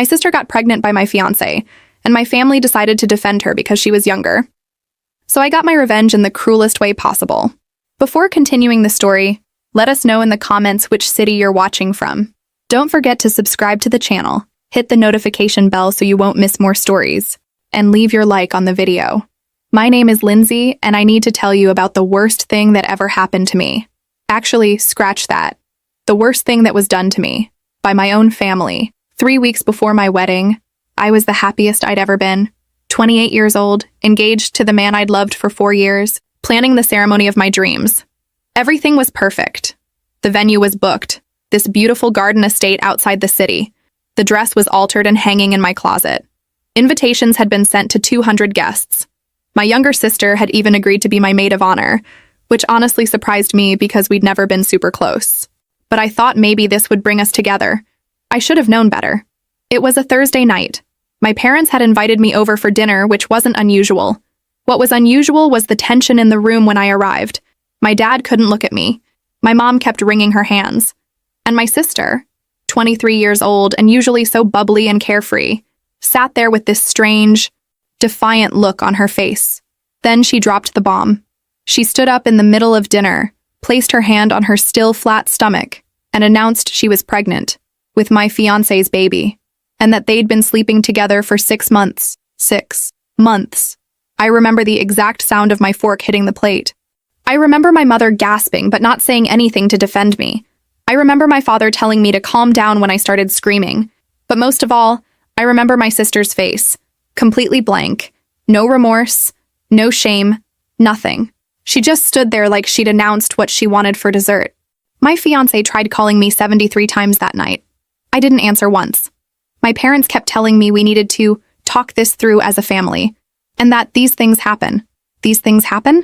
My sister got pregnant by my fiancé, and my family decided to defend her because she was younger. So I got my revenge in the cruelest way possible. Before continuing the story, let us know in the comments which city you're watching from. Don't forget to subscribe to the channel, hit the notification bell so you won't miss more stories, and leave your like on the video. My name is Lindsay, and I need to tell you about the worst thing that ever happened to me. Actually, scratch that. The worst thing that was done to me, by my own family. 3 weeks before my wedding, I was the happiest I'd ever been. 28 years old, engaged to the man I'd loved for 4 years, planning the ceremony of my dreams. Everything was perfect. The venue was booked, this beautiful garden estate outside the city. The dress was altered and hanging in my closet. Invitations had been sent to 200 guests. My younger sister had even agreed to be my maid of honor, which honestly surprised me because we'd never been super close. But I thought maybe this would bring us together. I should have known better. It was a Thursday night. My parents had invited me over for dinner, which wasn't unusual. What was unusual was the tension in the room when I arrived. My dad couldn't look at me. My mom kept wringing her hands. And my sister, 23 years old and usually so bubbly and carefree, sat there with this strange, defiant look on her face. Then she dropped the bomb. She stood up in the middle of dinner, placed her hand on her still flat stomach, and announced she was pregnant with my fiancé's baby, and that they'd been sleeping together for 6 months. 6 months. I remember the exact sound of my fork hitting the plate. I remember my mother gasping but not saying anything to defend me. I remember my father telling me to calm down when I started screaming. But most of all, I remember my sister's face, completely blank, no remorse, no shame, nothing. She just stood there like she'd announced what she wanted for dessert. My fiancé tried calling me 73 times that night. I didn't answer once. My parents kept telling me we needed to talk this through as a family, and that these things happen. These things happen?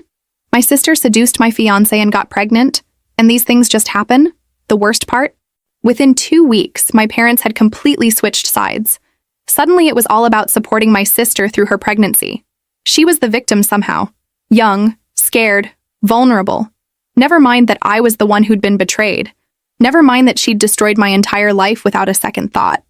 My sister seduced my fiancé and got pregnant, and these things just happen? The worst part? Within 2 weeks, my parents had completely switched sides. Suddenly, it was all about supporting my sister through her pregnancy. She was the victim somehow. Young, scared, vulnerable. Never mind that I was the one who'd been betrayed. Never mind that she'd destroyed my entire life without a second thought.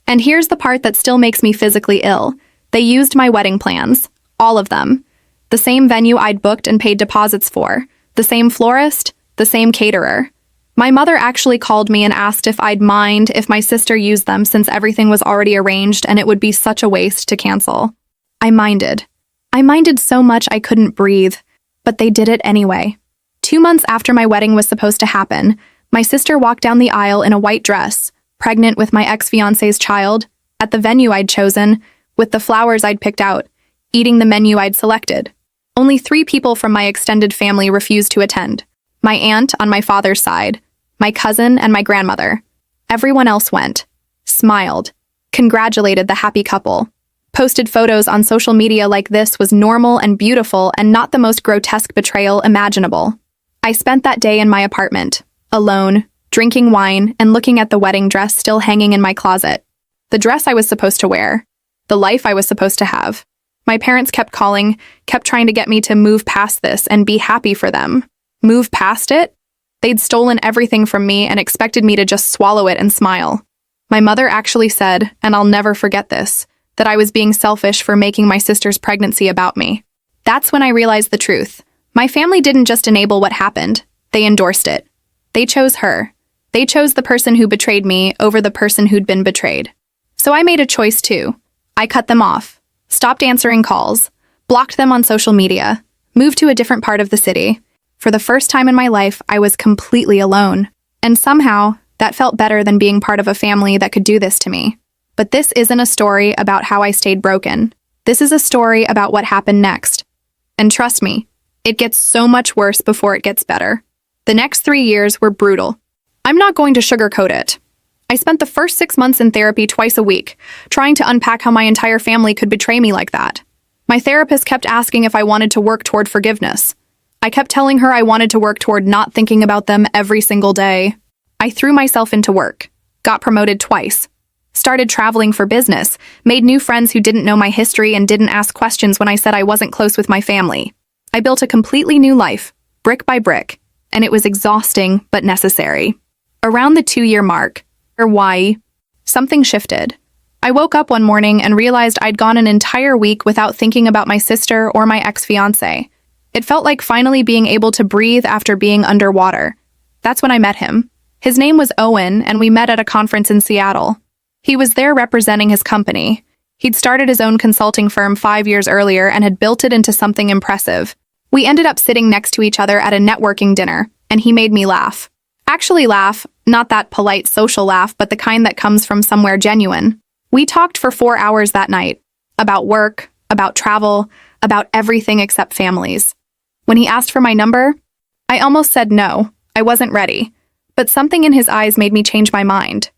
And here's the part that still makes me physically ill. They used my wedding plans. All of them. The same venue I'd booked and paid deposits for. The same florist. The same caterer. My mother actually called me and asked if I'd mind if my sister used them since everything was already arranged and it would be such a waste to cancel. I minded. I minded so much I couldn't breathe. But they did it anyway. 2 months after my wedding was supposed to happen, my sister walked down the aisle in a white dress, pregnant with my ex-fiancé's child, at the venue I'd chosen, with the flowers I'd picked out, eating the menu I'd selected. Only 3 people from my extended family refused to attend. My aunt on my father's side, my cousin, and my grandmother. Everyone else went, smiled, congratulated the happy couple, posted photos on social media like this was normal and beautiful and not the most grotesque betrayal imaginable. I spent that day in my apartment, alone, drinking wine and looking at the wedding dress still hanging in my closet. The dress I was supposed to wear. The life I was supposed to have. My parents kept calling, kept trying to get me to move past this and be happy for them. Move past it? They'd stolen everything from me and expected me to just swallow it and smile. My mother actually said, and I'll never forget this, that I was being selfish for making my sister's pregnancy about me. That's when I realized the truth. My family didn't just enable what happened, they endorsed it. They chose her. They chose the person who betrayed me over the person who'd been betrayed. So I made a choice too. I cut them off, stopped answering calls, blocked them on social media, moved to a different part of the city. For the first time in my life, I was completely alone. And somehow, that felt better than being part of a family that could do this to me. But this isn't a story about how I stayed broken. This is a story about what happened next. And trust me, it gets so much worse before it gets better. The next 3 years were brutal. I'm not going to sugarcoat it. I spent the first 6 months in therapy twice a week, trying to unpack how my entire family could betray me like that. My therapist kept asking if I wanted to work toward forgiveness. I kept telling her I wanted to work toward not thinking about them every single day. I threw myself into work, got promoted twice, started traveling for business, made new friends who didn't know my history and didn't ask questions when I said I wasn't close with my family. I built a completely new life, brick by brick, and it was exhausting but necessary. Around the 2-year mark, or why, something shifted. I woke up one morning and realized I'd gone an entire week without thinking about my sister or my ex-fiancé. It felt like finally being able to breathe after being underwater. That's when I met him. His name was Owen, and we met at a conference in Seattle. He was there representing his company. He'd started his own consulting firm 5 years earlier and had built it into something impressive. We ended up sitting next to each other at a networking dinner, and he made me laugh. Actually laugh, not that polite social laugh, but the kind that comes from somewhere genuine. We talked for 4 hours that night. About work, about travel, about everything except families. When he asked for my number, I almost said no. I wasn't ready. But something in his eyes made me change my mind.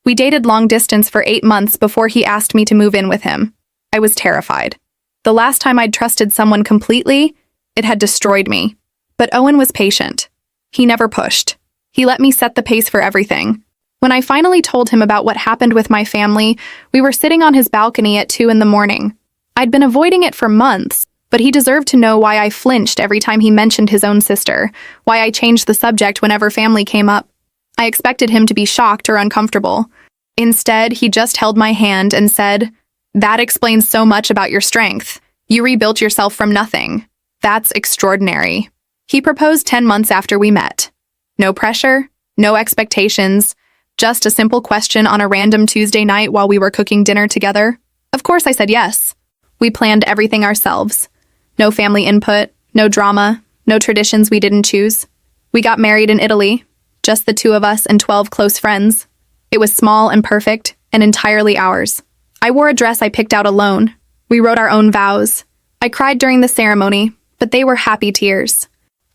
We dated long distance for 8 months before he asked me to move in with him. I was terrified. The last time I'd trusted someone completely, it had destroyed me. But Owen was patient. He never pushed. He let me set the pace for everything. When I finally told him about what happened with my family, we were sitting on his balcony at 2 a.m. I'd been avoiding it for months, but he deserved to know why I flinched every time he mentioned his own sister, why I changed the subject whenever family came up. I expected him to be shocked or uncomfortable. Instead, he just held my hand and said, "That explains so much about your strength. You rebuilt yourself from nothing. That's extraordinary." He proposed 10 months after we met. No pressure, no expectations, just a simple question on a random Tuesday night while we were cooking dinner together. Of course I said yes. We planned everything ourselves. No family input, no drama, no traditions we didn't choose. We got married in Italy, just the 2 of us and 12 close friends. It was small and perfect, and entirely ours. I wore a dress I picked out alone. We wrote our own vows. I cried during the ceremony, but they were happy tears.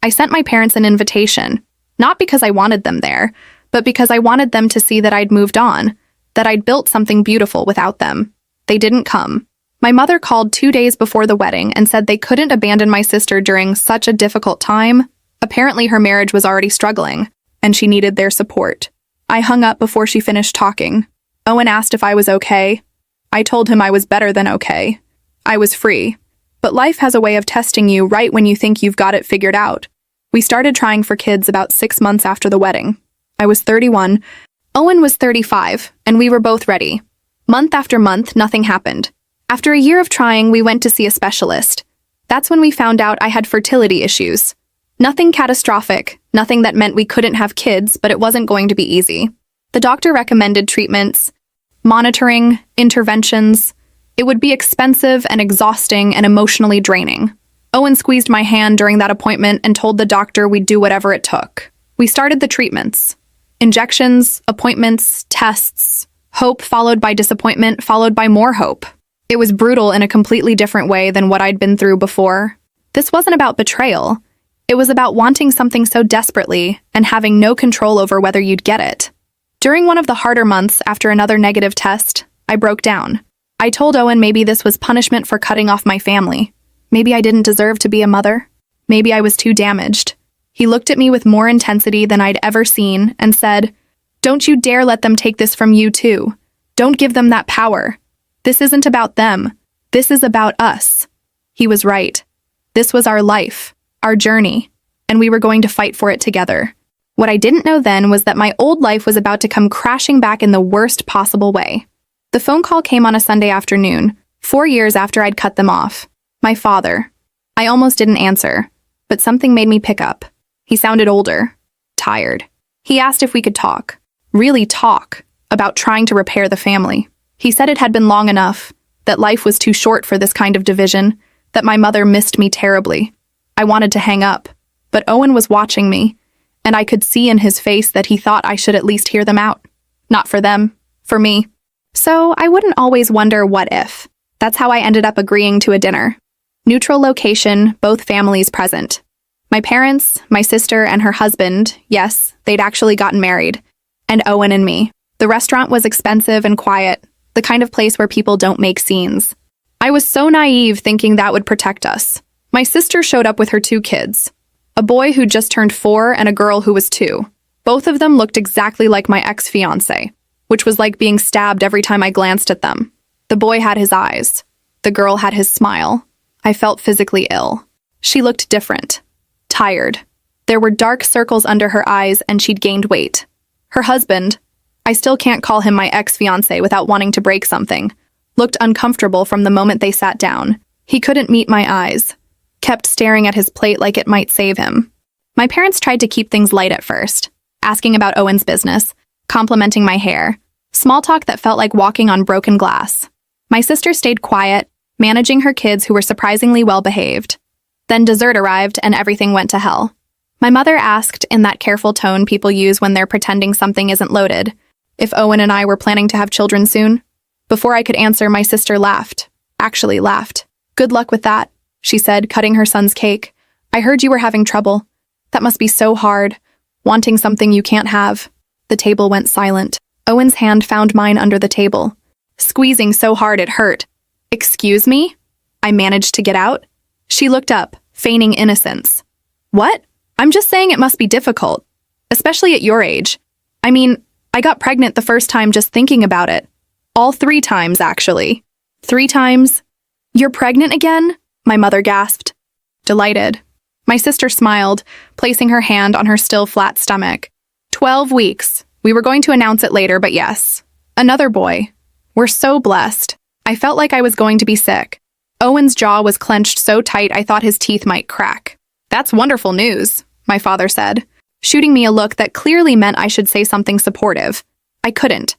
I sent my parents an invitation, not because I wanted them there, but because I wanted them to see that I'd moved on, that I'd built something beautiful without them. They didn't come. My mother called 2 days before the wedding and said they couldn't abandon my sister during such a difficult time. Apparently her marriage was already struggling, and she needed their support. I hung up before she finished talking. Owen asked if I was okay. I told him I was better than okay. I was free. But life has a way of testing you right when you think you've got it figured out. We started trying for kids about 6 months after the wedding. I was 31. Owen was 35, and we were both ready. Month after month, nothing happened. After a year of trying, we went to see a specialist. That's when we found out I had fertility issues. Nothing catastrophic, nothing that meant we couldn't have kids, but it wasn't going to be easy. The doctor recommended treatments, monitoring, interventions. It would be expensive and exhausting and emotionally draining. Owen squeezed my hand during that appointment and told the doctor we'd do whatever it took. We started the treatments. Injections, appointments, tests, hope followed by disappointment, followed by more hope. It was brutal in a completely different way than what I'd been through before. This wasn't about betrayal. It was about wanting something so desperately and having no control over whether you'd get it. During one of the harder months after another negative test, I broke down. I told Owen maybe this was punishment for cutting off my family. Maybe I didn't deserve to be a mother. Maybe I was too damaged. He looked at me with more intensity than I'd ever seen and said, "Don't you dare let them take this from you too. Don't give them that power. This isn't about them. This is about us." He was right. This was our life, our journey, and we were going to fight for it together. What I didn't know then was that my old life was about to come crashing back in the worst possible way. The phone call came on a Sunday afternoon, 4 years after I'd cut them off. My father. I almost didn't answer, but something made me pick up. He sounded older, tired. He asked if we could talk, really talk, about trying to repair the family. He said it had been long enough, that life was too short for this kind of division, that my mother missed me terribly. I wanted to hang up, but Owen was watching me, and I could see in his face that he thought I should at least hear them out. Not for them, for me. So I wouldn't always wonder what if. That's how I ended up agreeing to a dinner. Neutral location, both families present. My parents, my sister, and her husband, yes, they'd actually gotten married, and Owen and me. The restaurant was expensive and quiet, the kind of place where people don't make scenes. I was so naive thinking that would protect us. My sister showed up with her 2 kids, a boy who just turned 4 and a girl who was 2. Both of them looked exactly like my ex-fiancé, which was like being stabbed every time I glanced at them. The boy had his eyes. The girl had his smile. I felt physically ill. She looked different. Tired. There were dark circles under her eyes and she'd gained weight. Her husband, I still can't call him my ex-fiancé without wanting to break something. Looked uncomfortable from the moment they sat down. He couldn't meet my eyes. Kept staring at his plate like it might save him. My parents tried to keep things light at first, asking about Owen's business, complimenting my hair, small talk that felt like walking on broken glass. My sister stayed quiet, managing her kids who were surprisingly well-behaved. Then dessert arrived and everything went to hell. My mother asked, in that careful tone people use when they're pretending something isn't loaded, if Owen and I were planning to have children soon. Before I could answer, my sister laughed. Actually laughed. "Good luck with that," she said, cutting her son's cake. "I heard you were having trouble. That must be so hard, wanting something you can't have." The table went silent. Owen's hand found mine under the table, squeezing so hard it hurt. "Excuse me?" I managed to get out. She looked up, feigning innocence. "What? I'm just saying it must be difficult, especially at your age. I mean, I got pregnant the first time just thinking about it. All 3 times, actually." "3 times? You're pregnant again?" my mother gasped. Delighted. My sister smiled, placing her hand on her still flat stomach. 12 weeks. We were going to announce it later, but yes. Another boy. We're so blessed. I felt like I was going to be sick. Owen's jaw was clenched so tight I thought his teeth might crack. "That's wonderful news," my father said, shooting me a look that clearly meant I should say something supportive. I couldn't.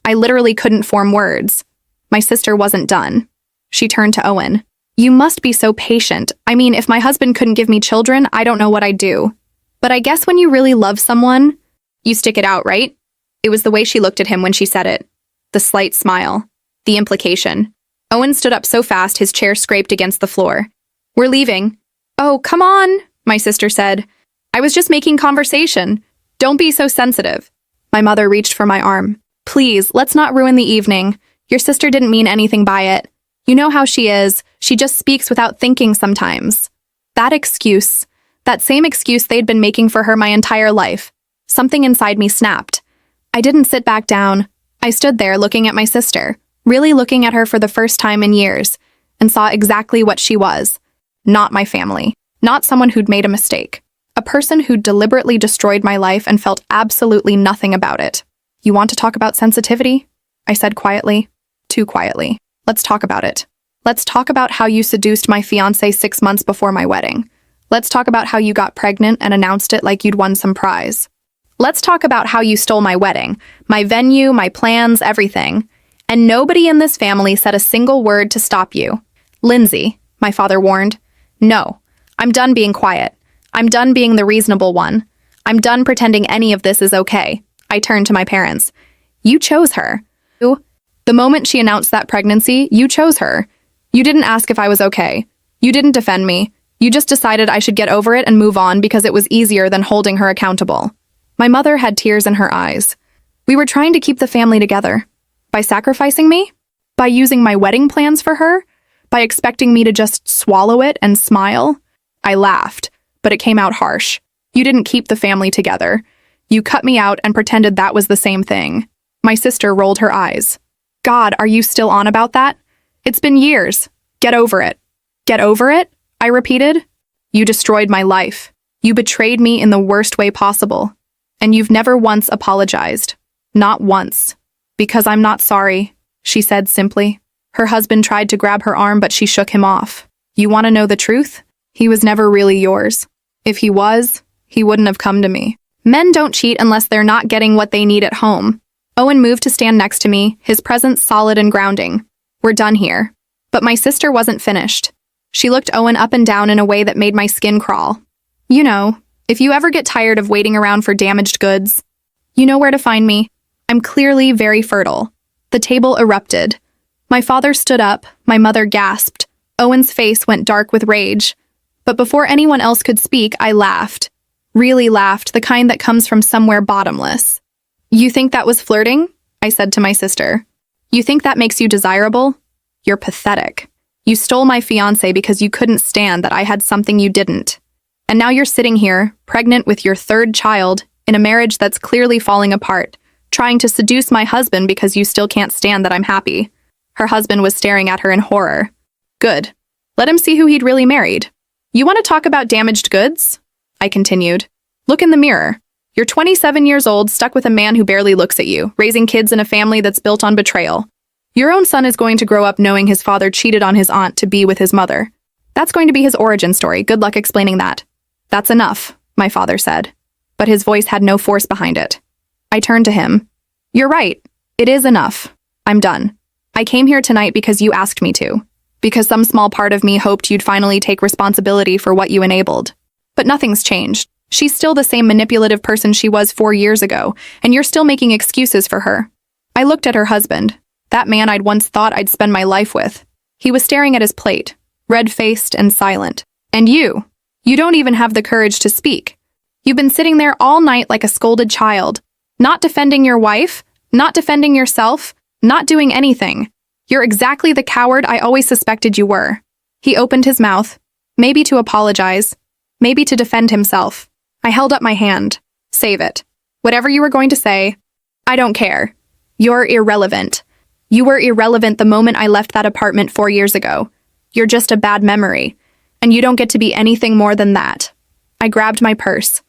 I literally couldn't form words. My sister wasn't done. She turned to Owen. "You must be so patient. I mean, if my husband couldn't give me children, I don't know what I'd do. But I guess when you really love someone, you stick it out, right?" It was the way she looked at him when she said it. The slight smile. The implication. Owen stood up so fast his chair scraped against the floor. "We're leaving." "Oh, come on," my sister said. "I was just making conversation. Don't be so sensitive." My mother reached for my arm. "Please, let's not ruin the evening. Your sister didn't mean anything by it. You know how she is. She just speaks without thinking sometimes." That excuse. That same excuse they'd been making for her my entire life. Something inside me snapped. I didn't sit back down. I stood there looking at my sister, really looking at her for the first time in years, and saw exactly what she was. Not my family. Not someone who'd made a mistake. A person who'd deliberately destroyed my life and felt absolutely nothing about it. "You want to talk about sensitivity?" I said quietly. Too quietly. "Let's talk about it. Let's talk about how you seduced my fiancé 6 months before my wedding. Let's talk about how you got pregnant and announced it like you'd won some prize. Let's talk about how you stole my wedding, my venue, my plans, everything. And nobody in this family said a single word to stop you." "Lindsay," my father warned. "No. I'm done being quiet. I'm done being the reasonable one. I'm done pretending any of this is okay." I turned to my parents. "You chose her. The moment she announced that pregnancy, you chose her. You didn't ask if I was okay. You didn't defend me. You just decided I should get over it and move on because it was easier than holding her accountable." My mother had tears in her eyes. "We were trying to keep the family together. By sacrificing me? By using my wedding plans for her? By expecting me to just swallow it and smile?" I laughed, but it came out harsh. "You didn't keep the family together. You cut me out and pretended that was the same thing." My sister rolled her eyes. "God, are you still on about that? It's been years. Get over it." "Get over it?" I repeated. "You destroyed my life. You betrayed me in the worst way possible. And you've never once apologized. Not once. Because I'm not sorry," she said simply. Her husband tried to grab her arm, but she shook him off. "You want to know the truth? He was never really yours. If he was, he wouldn't have come to me. Men don't cheat unless they're not getting what they need at home." Owen moved to stand next to me, his presence solid and grounding. "We're done here." But my sister wasn't finished. She looked Owen up and down in a way that made my skin crawl. "You know, if you ever get tired of waiting around for damaged goods, you know where to find me. I'm clearly very fertile." The table erupted. My father stood up, my mother gasped. Owen's face went dark with rage. But before anyone else could speak, I laughed. Really laughed, the kind that comes from somewhere bottomless. "You think that was flirting?" I said to my sister. "You think that makes you desirable? You're pathetic. You stole my fiancé because you couldn't stand that I had something you didn't. And now you're sitting here, pregnant with your 3rd child, in a marriage that's clearly falling apart, trying to seduce my husband because you still can't stand that I'm happy." Her husband was staring at her in horror. "Good. Let him see who he'd really married. You want to talk about damaged goods?" I continued. "Look in the mirror. You're 27 years old, stuck with a man who barely looks at you, raising kids in a family that's built on betrayal. Your own son is going to grow up knowing his father cheated on his aunt to be with his mother. That's going to be his origin story. Good luck explaining that. That's enough, my father said. But his voice had no force behind it. I turned to him. You're right. It is enough. I'm done. I came here tonight because you asked me to. Because some small part of me hoped you'd finally take responsibility for what you enabled. But nothing's changed. She's still the same manipulative person she was 4 years ago, and you're still making excuses for her. I looked at her husband, that man I'd once thought I'd spend my life with. He was staring at his plate, red-faced and silent. And you don't even have the courage to speak. You've been sitting there all night like a scolded child, not defending your wife, not defending yourself, not doing anything. You're exactly the coward I always suspected you were. He opened his mouth, maybe to apologize, maybe to defend himself. I held up my hand. Save it. Whatever you were going to say, I don't care. You're irrelevant. You were irrelevant the moment I left that apartment 4 years ago. You're just a bad memory, and you don't get to be anything more than that. I grabbed my purse.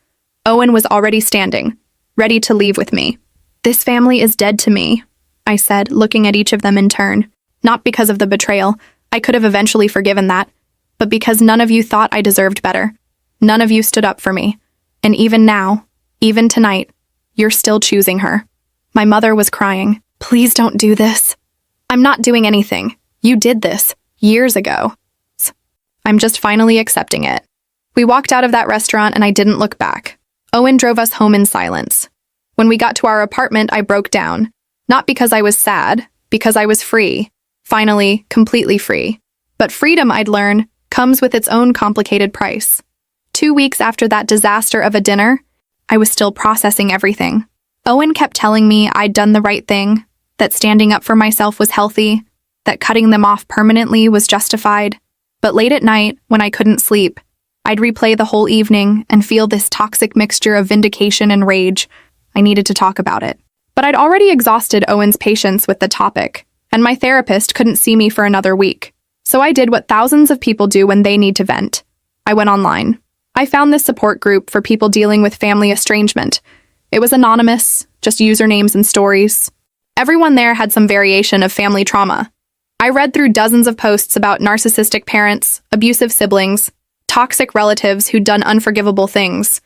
Owen was already standing, ready to leave with me. This family is dead to me, I said, looking at each of them in turn. Not because of the betrayal. I could have eventually forgiven that. But because none of you thought I deserved better. None of you stood up for me. And even now, even tonight, you're still choosing her. My mother was crying. Please don't do this. I'm not doing anything. You did this years ago. I'm just finally accepting it. We walked out of that restaurant and I didn't look back. Owen drove us home in silence. When we got to our apartment, I broke down. Not because I was sad, because I was free. Finally, completely free. But freedom, I'd learn, comes with its own complicated price. 2 weeks after that disaster of a dinner, I was still processing everything. Owen kept telling me I'd done the right thing, that standing up for myself was healthy, that cutting them off permanently was justified. But late at night, when I couldn't sleep, I'd replay the whole evening and feel this toxic mixture of vindication and rage. I needed to talk about it. But I'd already exhausted Owen's patience with the topic, and my therapist couldn't see me for another week. So I did what thousands of people do when they need to vent. I went online. I found this support group for people dealing with family estrangement. It was anonymous, just usernames and stories. Everyone there had some variation of family trauma. I read through dozens of posts about narcissistic parents, abusive siblings, toxic relatives who'd done unforgivable things.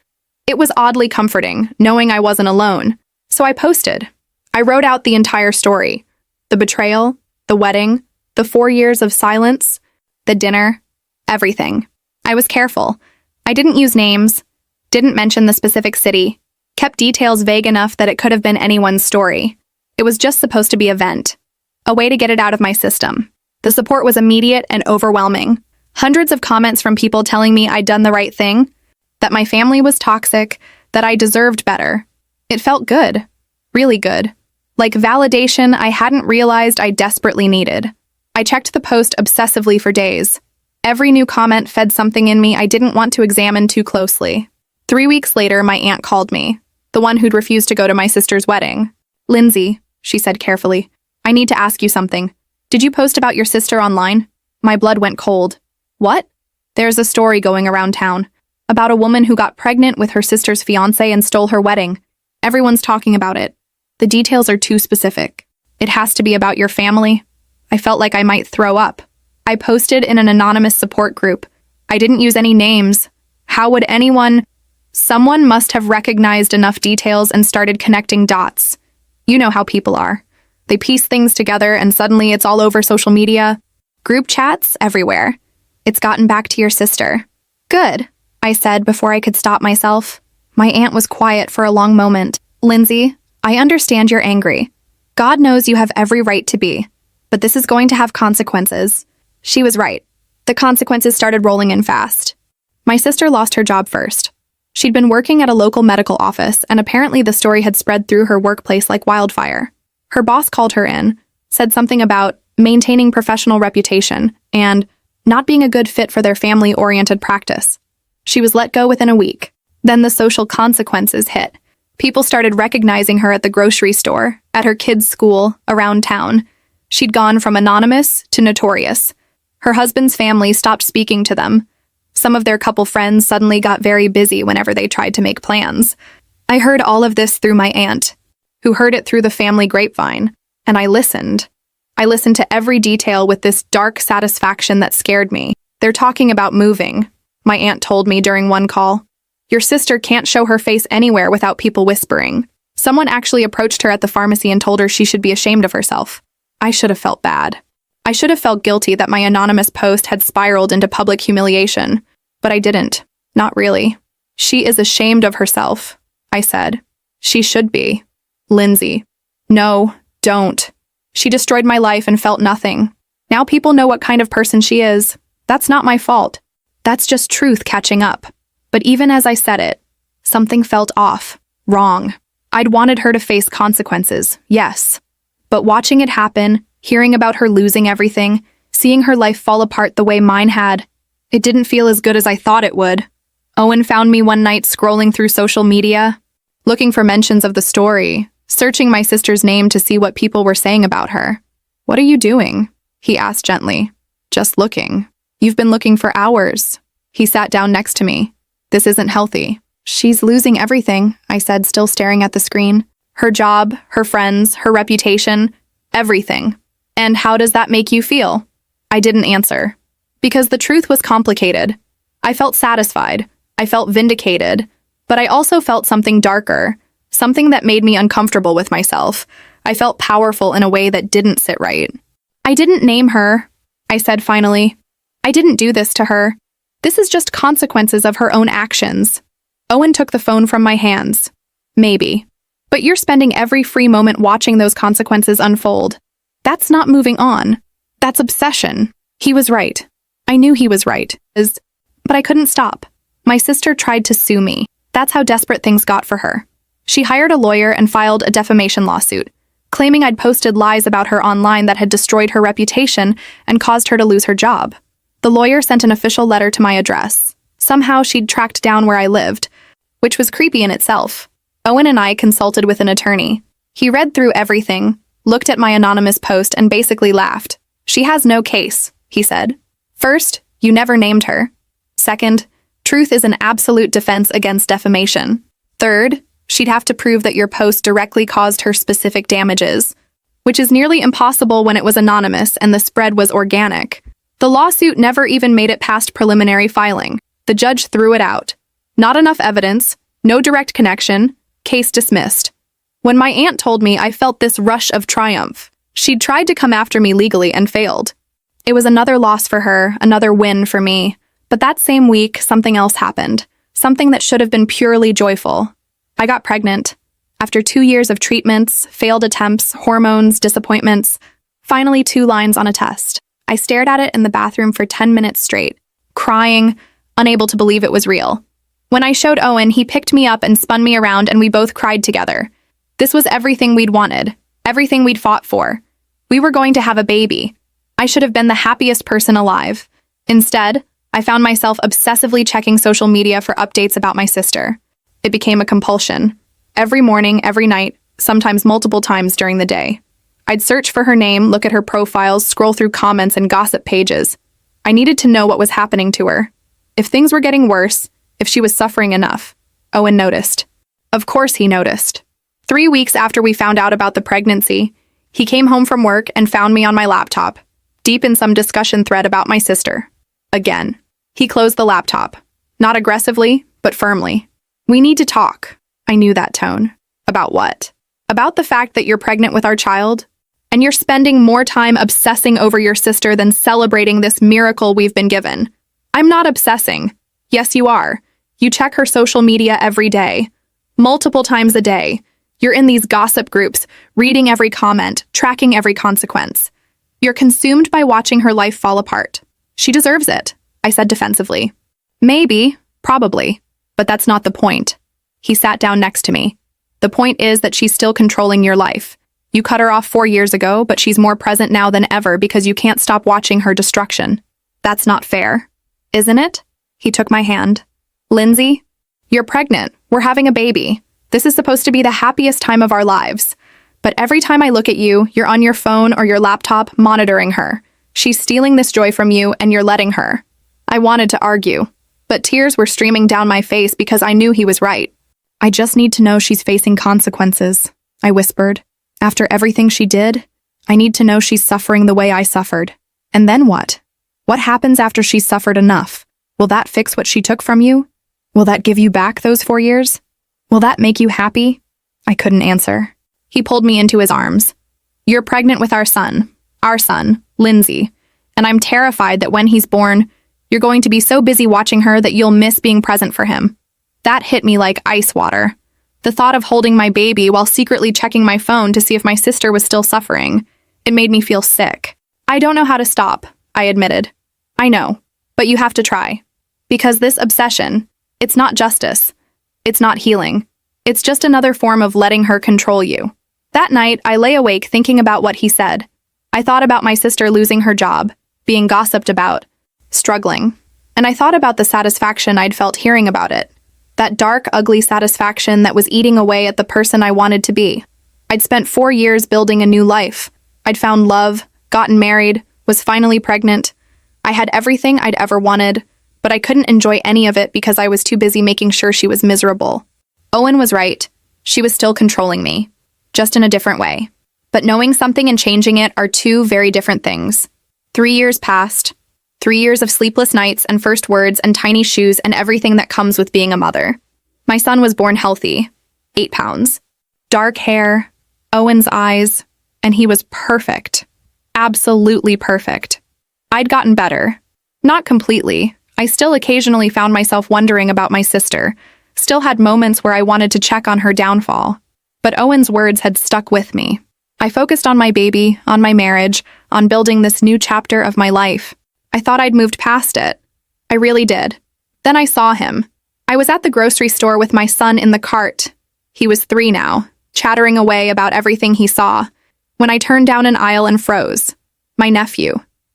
It was oddly comforting, knowing I wasn't alone. So I posted. I wrote out the entire story. The betrayal, the wedding, the 4 years of silence, the dinner, everything. I was careful. I didn't use names, didn't mention the specific city, kept details vague enough that it could have been anyone's story. It was just supposed to be a vent, a way to get it out of my system. The support was immediate and overwhelming. Hundreds of comments from people telling me I'd done the right thing, that my family was toxic, that I deserved better. It felt good, really good. Like validation I hadn't realized I desperately needed. I checked the post obsessively for days. Every new comment fed something in me I didn't want to examine too closely. 3 weeks later, my aunt called me, the one who'd refused to go to my sister's wedding. Lindsay, she said carefully, I need to ask you something. Did you post about your sister online? My blood went cold. What? There's a story going around town about a woman who got pregnant with her sister's fiancé and stole her wedding. Everyone's talking about it. The details are too specific. It has to be about your family. I felt like I might throw up. I posted in an anonymous support group. I didn't use any names. How would anyone? Someone must have recognized enough details and started connecting dots. You know how people are. They piece things together and suddenly it's all over social media. Group chats everywhere. It's gotten back to your sister. Good, I said before I could stop myself. My aunt was quiet for a long moment. Lindsay, I understand you're angry. God knows you have every right to be. But this is going to have consequences. She was right. The consequences started rolling in fast. My sister lost her job first. She'd been working at a local medical office, and apparently the story had spread through her workplace like wildfire. Her boss called her in, said something about maintaining professional reputation and not being a good fit for their family-oriented practice. She was let go within a week. Then the social consequences hit. People started recognizing her at the grocery store, at her kids' school, around town. She'd gone from anonymous to notorious. Her husband's family stopped speaking to them. Some of their couple friends suddenly got very busy whenever they tried to make plans. I heard all of this through my aunt, who heard it through the family grapevine, and I listened. I listened to every detail with this dark satisfaction that scared me. They're talking about moving, my aunt told me during one call. Your sister can't show her face anywhere without people whispering. Someone actually approached her at the pharmacy and told her she should be ashamed of herself. I should have felt bad. I should have felt guilty that my anonymous post had spiraled into public humiliation, but I didn't. Not really. She is ashamed of herself, I said. She should be. Lindsay. No, don't. She destroyed my life and felt nothing. Now people know what kind of person she is. That's not my fault. That's just truth catching up. But even as I said it, something felt off, wrong. I'd wanted her to face consequences, yes. But watching it happen, hearing about her losing everything, seeing her life fall apart the way mine had, it didn't feel as good as I thought it would. Owen found me one night scrolling through social media, looking for mentions of the story, searching my sister's name to see what people were saying about her. "What are you doing?" he asked gently. "Just looking." "You've been looking for hours." He sat down next to me. "This isn't healthy." "She's losing everything," I said, still staring at the screen. "Her job, her friends, her reputation, everything. And how does that make you feel?" I didn't answer. Because the truth was complicated. I felt satisfied. I felt vindicated. But I also felt something darker, something that made me uncomfortable with myself. I felt powerful in a way that didn't sit right. "I didn't name her," I said finally. "I didn't do this to her. This is just consequences of her own actions." Owen took the phone from my hands. "Maybe. But you're spending every free moment watching those consequences unfold. That's not moving on. That's obsession." He was right. I knew he was right. But I couldn't stop. My sister tried to sue me. That's how desperate things got for her. She hired a lawyer and filed a defamation lawsuit, claiming I'd posted lies about her online that had destroyed her reputation and caused her to lose her job. The lawyer sent an official letter to my address. Somehow she'd tracked down where I lived, which was creepy in itself. Owen and I consulted with an attorney. He read through everything, looked at my anonymous post, and basically laughed. "She has no case," he said. "First, you never named her. Second, truth is an absolute defense against defamation. Third, she'd have to prove that your post directly caused her specific damages, which is nearly impossible when it was anonymous and the spread was organic. The lawsuit never even made it past preliminary filing. The judge threw it out. Not enough evidence, no direct connection, case dismissed. When my aunt told me, I felt this rush of triumph. She'd tried to come after me legally and failed. It was another loss for her, another win for me. But that same week, something else happened. Something that should have been purely joyful. I got pregnant. After 2 years of treatments, failed attempts, hormones, disappointments, finally 2 lines on a test. I stared at it in the bathroom for 10 minutes straight, crying, unable to believe it was real. When I showed Owen, he picked me up and spun me around, and we both cried together. This was everything we'd wanted, everything we'd fought for. We were going to have a baby. I should have been the happiest person alive. Instead, I found myself obsessively checking social media for updates about my sister. It became a compulsion. Every morning, every night, sometimes multiple times during the day. I'd search for her name, look at her profiles, scroll through comments and gossip pages. I needed to know what was happening to her. If things were getting worse, if she was suffering enough. Owen noticed. Of course he noticed. 3 weeks after we found out about the pregnancy, he came home from work and found me on my laptop, deep in some discussion thread about my sister. Again. He closed the laptop. Not aggressively, but firmly. "We need to talk." I knew that tone. "About what?" "About the fact that you're pregnant with our child, and you're spending more time obsessing over your sister than celebrating this miracle we've been given." "I'm not obsessing." "Yes, you are. You check her social media every day. Multiple times a day. You're in these gossip groups, reading every comment, tracking every consequence. You're consumed by watching her life fall apart. She deserves it," I said defensively. "Maybe, probably, but that's not the point." He sat down next to me. "The point is that she's still controlling your life. You cut her off 4 years ago, but she's more present now than ever because you can't stop watching her destruction. That's not fair, isn't it?" He took my hand. "Lindsay, you're pregnant. We're having a baby. This is supposed to be the happiest time of our lives. But every time I look at you, you're on your phone or your laptop monitoring her. She's stealing this joy from you, and you're letting her." I wanted to argue, but tears were streaming down my face because I knew he was right. I just need to know she's facing consequences, I whispered. After everything she did, I need to know she's suffering the way I suffered. And then what? What happens after she's suffered enough? Will that fix what she took from you? Will that give you back those 4 years? Will that make you happy? I couldn't answer. He pulled me into his arms. You're pregnant with our son, Lindsay, and I'm terrified that when he's born, you're going to be so busy watching her that you'll miss being present for him. That hit me like ice water. The thought of holding my baby while secretly checking my phone to see if my sister was still suffering, it made me feel sick. I don't know how to stop, I admitted. I know, but you have to try. Because this obsession, it's not justice. It's not healing. It's just another form of letting her control you. That night, I lay awake thinking about what he said. I thought about my sister losing her job, being gossiped about, struggling. And I thought about the satisfaction I'd felt hearing about it. That dark, ugly satisfaction that was eating away at the person I wanted to be. I'd spent 4 years building a new life. I'd found love, gotten married, was finally pregnant. I had everything I'd ever wanted, but I couldn't enjoy any of it because I was too busy making sure she was miserable. Owen was right. She was still controlling me, just in a different way. But knowing something and changing it are two very different things. 3 years passed. 3 years of sleepless nights and first words and tiny shoes and everything that comes with being a mother. My son was born healthy, 8 pounds. Dark hair, Owen's eyes, and he was perfect. Absolutely perfect. I'd gotten better. Not completely. I still occasionally found myself wondering about my sister, still had moments where I wanted to check on her downfall. But Owen's words had stuck with me. I focused on my baby, on my marriage, on building this new chapter of my life. I thought I'd moved past it. I really did. Then I saw him. I was at the grocery store with my son in the cart. He was 3 now, chattering away about everything he saw, when I turned down an aisle and froze. My nephew,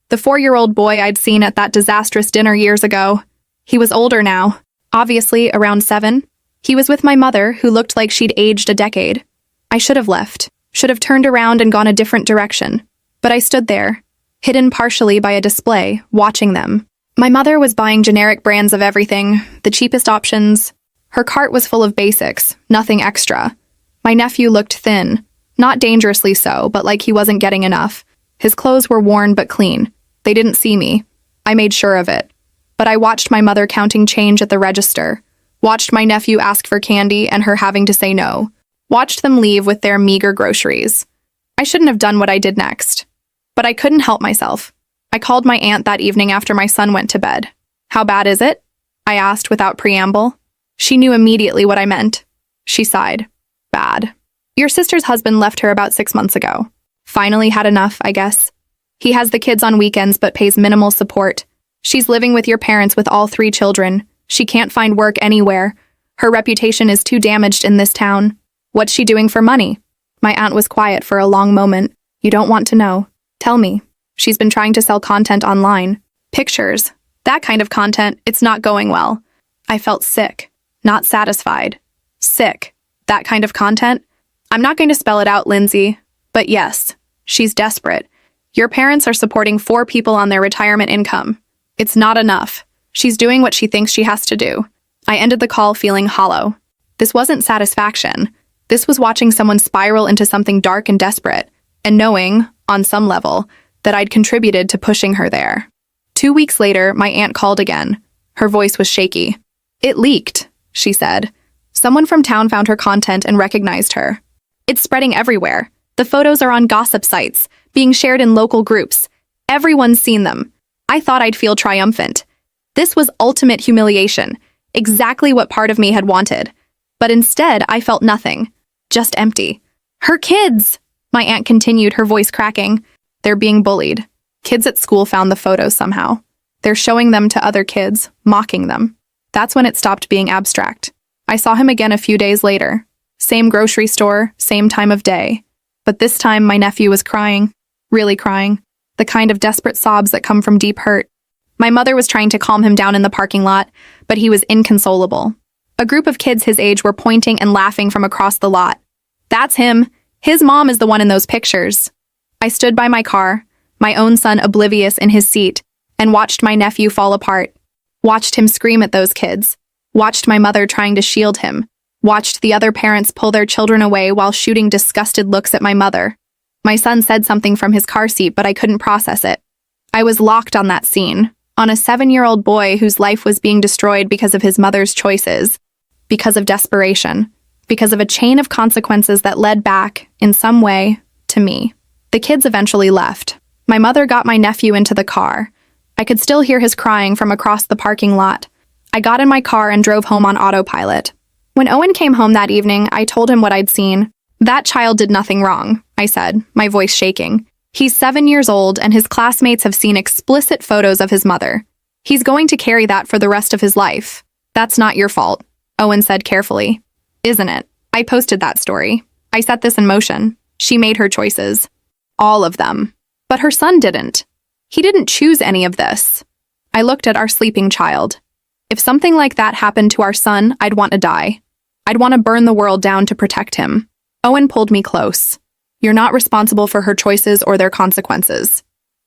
the 4-year-old boy I'd seen at that disastrous dinner years ago. He was older now, obviously around 7. He was with my mother, who looked like she'd aged a decade. I should have left, should have turned around and gone a different direction. But I stood there, hidden partially by a display, watching them. My mother was buying generic brands of everything, the cheapest options. Her cart was full of basics, nothing extra. My nephew looked thin, not dangerously so, but like he wasn't getting enough. His clothes were worn but clean. They didn't see me. I made sure of it. But I watched my mother counting change at the register, watched my nephew ask for candy and her having to say no, watched them leave with their meager groceries. I shouldn't have done what I did next. But I couldn't help myself. I called my aunt that evening after my son went to bed. How bad is it? I asked without preamble. She knew immediately what I meant. She sighed. Bad. Your sister's husband left her about 6 months ago. Finally had enough, I guess. He has the kids on weekends but pays minimal support. She's living with your parents with all 3 children. She can't find work anywhere. Her reputation is too damaged in this town. What's she doing for money? My aunt was quiet for a long moment. You don't want to know. Tell me. She's been trying to sell content online. Pictures. That kind of content, it's not going well. I felt sick. Not satisfied. Sick. That kind of content? I'm not going to spell it out, Lindsay. But yes, she's desperate. Your parents are supporting 4 people on their retirement income. It's not enough. She's doing what she thinks she has to do. I ended the call feeling hollow. This wasn't satisfaction. This was watching someone spiral into something dark and desperate, and knowing, on some level, that I'd contributed to pushing her there. 2 weeks later, my aunt called again. Her voice was shaky. It leaked, she said. Someone from town found her content and recognized her. It's spreading everywhere. The photos are on gossip sites, being shared in local groups. Everyone's seen them. I thought I'd feel triumphant. This was ultimate humiliation, exactly what part of me had wanted. But instead, I felt nothing. Just empty. Her kids! My aunt continued, her voice cracking. They're being bullied. Kids at school found the photos somehow. They're showing them to other kids, mocking them. That's when it stopped being abstract. I saw him again a few days later. Same grocery store, same time of day. But this time my nephew was crying. Really crying. The kind of desperate sobs that come from deep hurt. My mother was trying to calm him down in the parking lot, but he was inconsolable. A group of kids his age were pointing and laughing from across the lot. That's him. His mom is the one in those pictures. I stood by my car, my own son oblivious in his seat, and watched my nephew fall apart. Watched him scream at those kids. Watched my mother trying to shield him. watched the other parents pull their children away while shooting disgusted looks at my mother. My son said something from his car seat, but I couldn't process it. I was locked on that scene, on a 7-year-old boy whose life was being destroyed because of his mother's choices, because of desperation, because of a chain of consequences that led back, in some way, to me. The kids eventually left. My mother got my nephew into the car. I could still hear his crying from across the parking lot. I got in my car and drove home on autopilot. When Owen came home that evening, I told him what I'd seen. "That child did nothing wrong," I said, my voice shaking. "He's 7 years old and his classmates have seen explicit photos of his mother. He's going to carry that for the rest of his life. That's not your fault," Owen said carefully. "Isn't it? I posted that story. I set this in motion. She made her choices. All of them. But her son didn't. He didn't choose any of this." I looked at our sleeping child. If something like that happened to our son, I'd want to die. I'd want to burn the world down to protect him. Owen pulled me close. "You're not responsible for her choices or their consequences.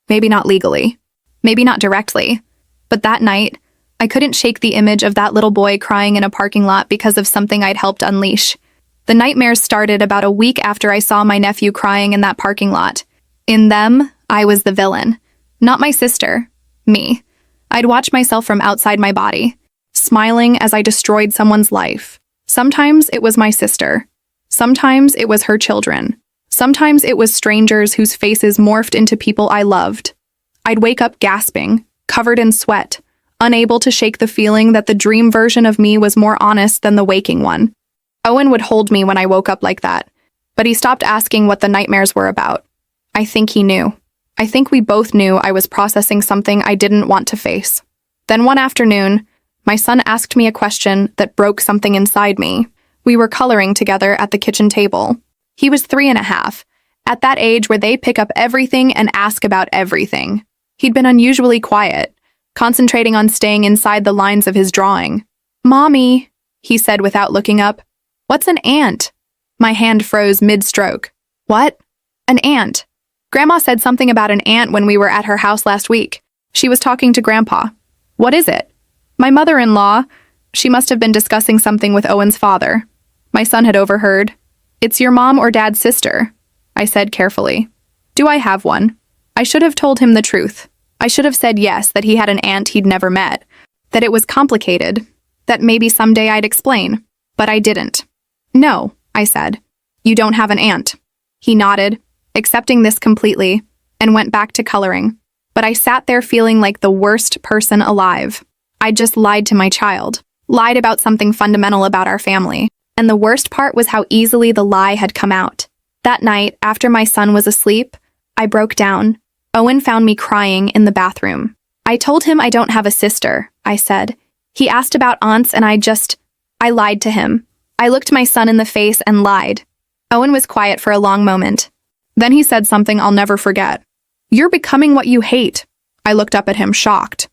Maybe not legally. Maybe not directly. But that night, I couldn't shake the image of that little boy crying in a parking lot because of something I'd helped unleash. The nightmares started about a week after I saw my nephew crying in that parking lot. In them, I was the villain. Not my sister. Me. I'd watch myself from outside my body, smiling as I destroyed someone's life. Sometimes it was my sister. Sometimes it was her children. Sometimes it was strangers whose faces morphed into people I loved. I'd wake up gasping, covered in sweat, unable to shake the feeling that the dream version of me was more honest than the waking one. Owen would hold me when I woke up like that, but he stopped asking what the nightmares were about. I think he knew. I think we both knew I was processing something I didn't want to face. Then one afternoon, my son asked me a question that broke something inside me. We were coloring together at the kitchen table. He was 3.5, at that age where they pick up everything and ask about everything. He'd been unusually quiet, concentrating on staying inside the lines of his drawing. "Mommy," he said without looking up, "what's an ant?" My hand froze mid-stroke. "What?" "An ant. Grandma said something about an ant when we were at her house last week. She was talking to Grandpa." "What is it?" "My mother-in-law. She must have been discussing something with Owen's father." My son had overheard. "It's your mom or dad's sister," I said carefully. "Do I have one?" I should have told him the truth. I should have said yes, that he had an aunt he'd never met, that it was complicated, that maybe someday I'd explain. But I didn't. "No," I said. "You don't have an aunt." He nodded, accepting this completely, and went back to coloring. But I sat there feeling like the worst person alive. I'd just lied to my child, lied about something fundamental about our family. And the worst part was how easily the lie had come out. That night, after my son was asleep, I broke down. Owen found me crying in the bathroom. "I told him I don't have a sister," I said. "He asked about aunts and I lied to him. I looked my son in the face and lied." Owen was quiet for a long moment. Then he said something I'll never forget. "You're becoming what you hate." I looked up at him, shocked.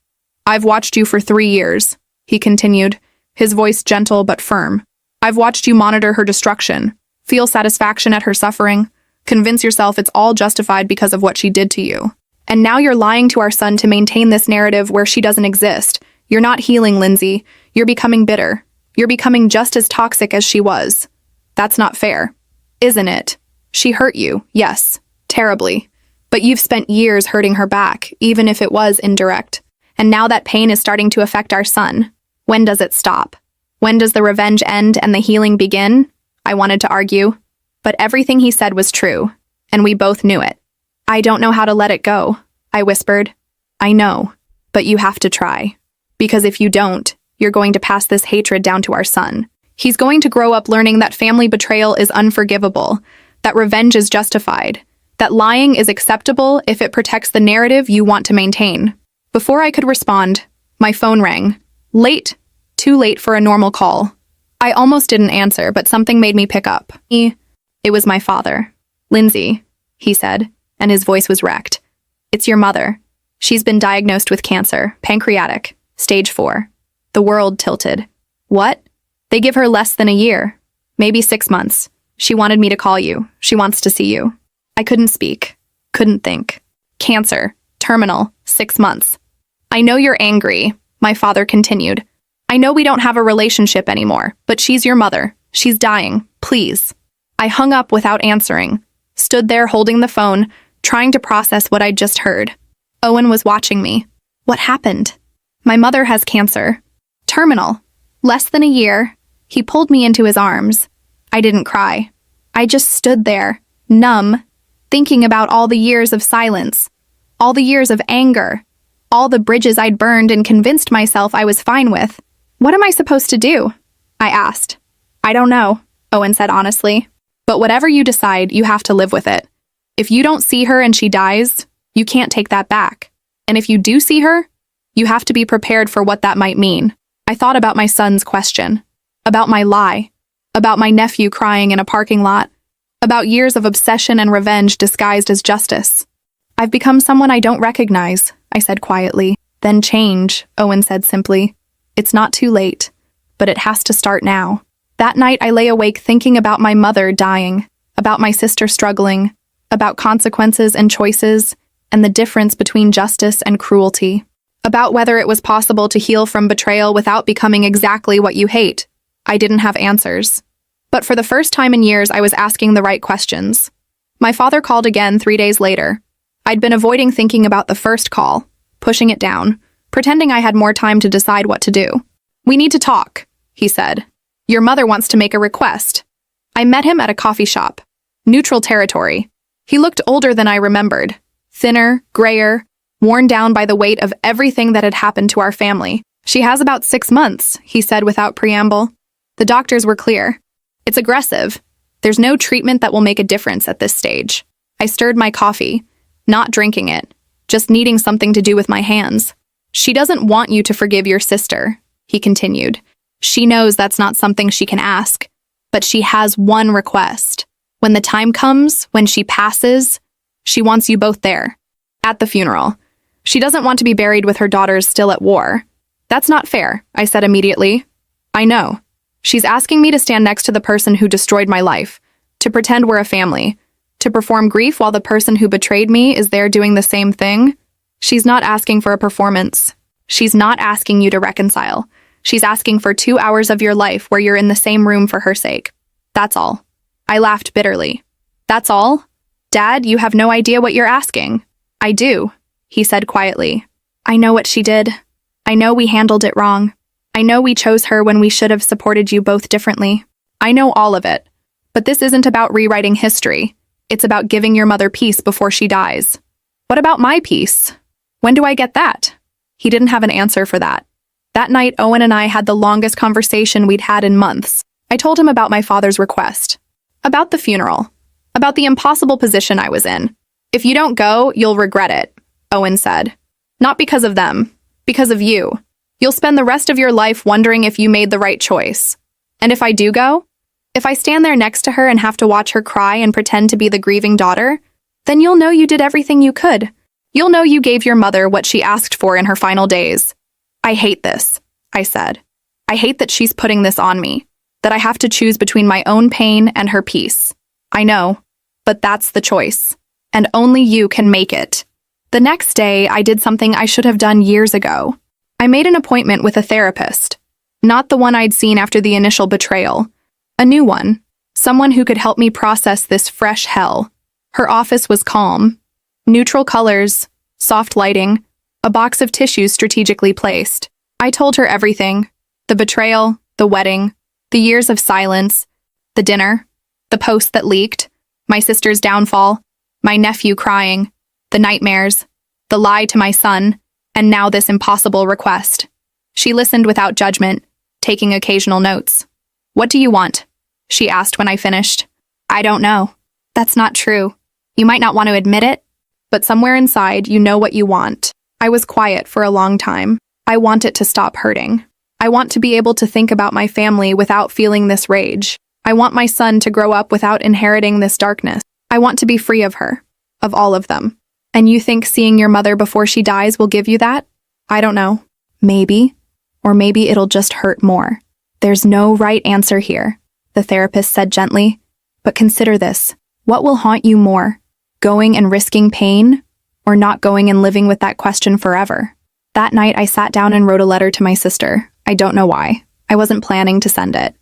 "I've watched you for 3 years," he continued, his voice gentle but firm. "I've watched you monitor her destruction, feel satisfaction at her suffering, convince yourself it's all justified because of what she did to you. And now you're lying to our son to maintain this narrative where she doesn't exist. You're not healing, Lindsay. You're becoming bitter. You're becoming just as toxic as she was. That's not fair. Isn't it? She hurt you, yes, terribly. But you've spent years hurting her back, even if it was indirect. And now that pain is starting to affect our son. When does it stop? When does the revenge end and the healing begin?" I wanted to argue. But everything he said was true, and we both knew it. "I don't know how to let it go," I whispered. "I know, but you have to try. Because if you don't, you're going to pass this hatred down to our son. He's going to grow up learning that family betrayal is unforgivable, that revenge is justified, that lying is acceptable if it protects the narrative you want to maintain." Before I could respond, my phone rang. Late. Too late for a normal call. I almost didn't answer, but something made me pick up. It was my father. "Lindsay," he said, and his voice was wrecked. "It's your mother. She's been diagnosed with cancer, pancreatic, stage 4. The world tilted. "What?" "They give her less than a year. Maybe 6 months. She wanted me to call you. She wants to see you." I couldn't speak. Couldn't think. "Cancer. Terminal. 6 months. I know you're angry," my father continued. "I know we don't have a relationship anymore, but she's your mother. She's dying, please." I hung up without answering, stood there holding the phone, trying to process what I'd just heard. Owen was watching me. What happened? My mother has cancer. Terminal. Less than a year. He pulled me into his arms. I didn't cry. I just stood there, numb, thinking about all the years of silence, all the years of anger, all the bridges I'd burned and convinced myself I was fine with. "What am I supposed to do?" I asked. "I don't know," Owen said honestly. "But whatever you decide, you have to live with it. If you don't see her and she dies, you can't take that back. And if you do see her, you have to be prepared for what that might mean." I thought about my son's question, about my lie, about my nephew crying in a parking lot, about years of obsession and revenge disguised as justice. "I've become someone I don't recognize," I said quietly. "Then change," Owen said simply. "It's not too late, but it has to start now." That night I lay awake thinking about my mother dying, about my sister struggling, about consequences and choices, and the difference between justice and cruelty, about whether it was possible to heal from betrayal without becoming exactly what you hate. I didn't have answers. But for the first time in years, I was asking the right questions. My father called again 3 days later. I'd been avoiding thinking about the first call, pushing it down, pretending I had more time to decide what to do. "We need to talk," he said. "Your mother wants to make a request." I met him at a coffee shop. Neutral territory. He looked older than I remembered. Thinner, grayer, worn down by the weight of everything that had happened to our family. "She has about 6 months," he said without preamble. The doctors were clear. "It's aggressive. There's no treatment that will make a difference at this stage." I stirred my coffee, not drinking it, just needing something to do with my hands. "She doesn't want you to forgive your sister," he continued. "She knows that's not something she can ask, but she has one request. When the time comes, when she passes, she wants you both there, at the funeral. She doesn't want to be buried with her daughters still at war." "That's not fair," I said immediately. "I know. She's asking me to stand next to the person who destroyed my life, to pretend we're a family, to perform grief while the person who betrayed me is there doing the same thing. She's not asking for a performance. She's not asking you to reconcile. She's asking for 2 hours of your life where you're in the same room for her sake. That's all." I laughed bitterly. "That's all? Dad, you have no idea what you're asking." "I do," he said quietly. "I know what she did. I know we handled it wrong. I know we chose her when we should have supported you both differently. I know all of it. But this isn't about rewriting history. It's about giving your mother peace before she dies." "What about my peace? When do I get that?" He didn't have an answer for that. That night, Owen and I had the longest conversation we'd had in months. I told him about my father's request, about the funeral, about the impossible position I was in. "If you don't go, you'll regret it," Owen said. "Not because of them, because of you. You'll spend the rest of your life wondering if you made the right choice. And if I do go, if I stand there next to her and have to watch her cry and pretend to be the grieving daughter, then you'll know you did everything you could. You'll know you gave your mother what she asked for in her final days." "I hate this," I said. "I hate that she's putting this on me, that I have to choose between my own pain and her peace. I know, but that's the choice, and only you can make it." The next day, I did something I should have done years ago. I made an appointment with a therapist, not the one I'd seen after the initial betrayal. A new one, someone who could help me process this fresh hell. Her office was calm. Neutral colors, soft lighting, a box of tissues strategically placed. I told her everything: the betrayal, the wedding, the years of silence, the dinner, the post that leaked, my sister's downfall, my nephew crying, the nightmares, the lie to my son, and now this impossible request. She listened without judgment, taking occasional notes. "What do you want?" she asked when I finished. "I don't know." "That's not true. You might not want to admit it, but somewhere inside you know what you want." I was quiet for a long time. I want it to stop hurting. I want to be able to think about my family without feeling this rage. I want my son to grow up without inheriting this darkness. I want to be free of her, of all of them. "And you think seeing your mother before she dies will give you that?" "I don't know. Maybe. Or maybe it'll just hurt more." "There's no right answer here," the therapist said gently. "But consider this. What will haunt you more? Going and risking pain, or not going and living with that question forever?" That night, I sat down and wrote a letter to my sister. I don't know why. I wasn't planning to send it.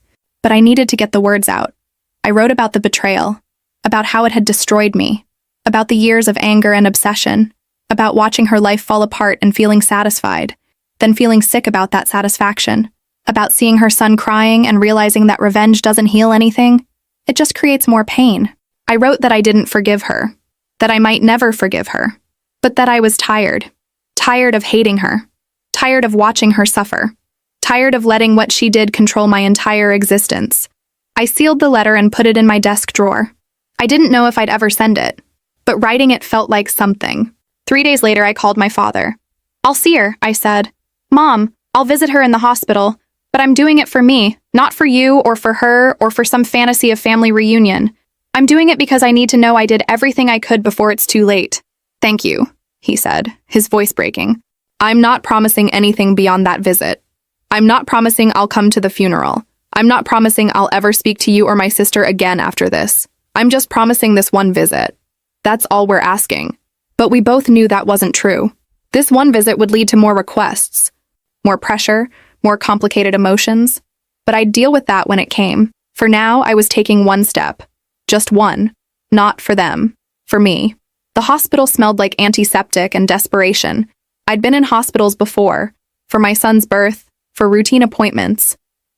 but I needed to get the words out. I wrote about the betrayal, about how it had destroyed me, about the years of anger and obsession, about watching her life fall apart and feeling satisfied, then feeling sick about that satisfaction, about seeing her son crying and realizing that revenge doesn't heal anything. It just creates more pain. I wrote that I didn't forgive her, that I might never forgive her, but that I was tired. Tired of hating her, tired of watching her suffer, tired of letting what she did control my entire existence. I sealed the letter and put it in my desk drawer. I didn't know if I'd ever send it, but writing it felt like something. 3 days later, I called my father. "I'll see her," I said. "Mom, I'll visit her in the hospital, but I'm doing it for me, not for you or for her or for some fantasy of family reunion. I'm doing it because I need to know I did everything I could before it's too late." "Thank you," he said, his voice breaking. "I'm not promising anything beyond that visit. I'm not promising I'll come to the funeral. I'm not promising I'll ever speak to you or my sister again after this. I'm just promising this one visit. That's all we're asking." But we both knew that wasn't true. This one visit would lead to more requests, more pressure, more complicated emotions. But I'd deal with that when it came. For now, I was taking one step. Just one. Not for them. For me. The hospital smelled like antiseptic and desperation. I'd been in hospitals before, for my son's birth, for routine appointments.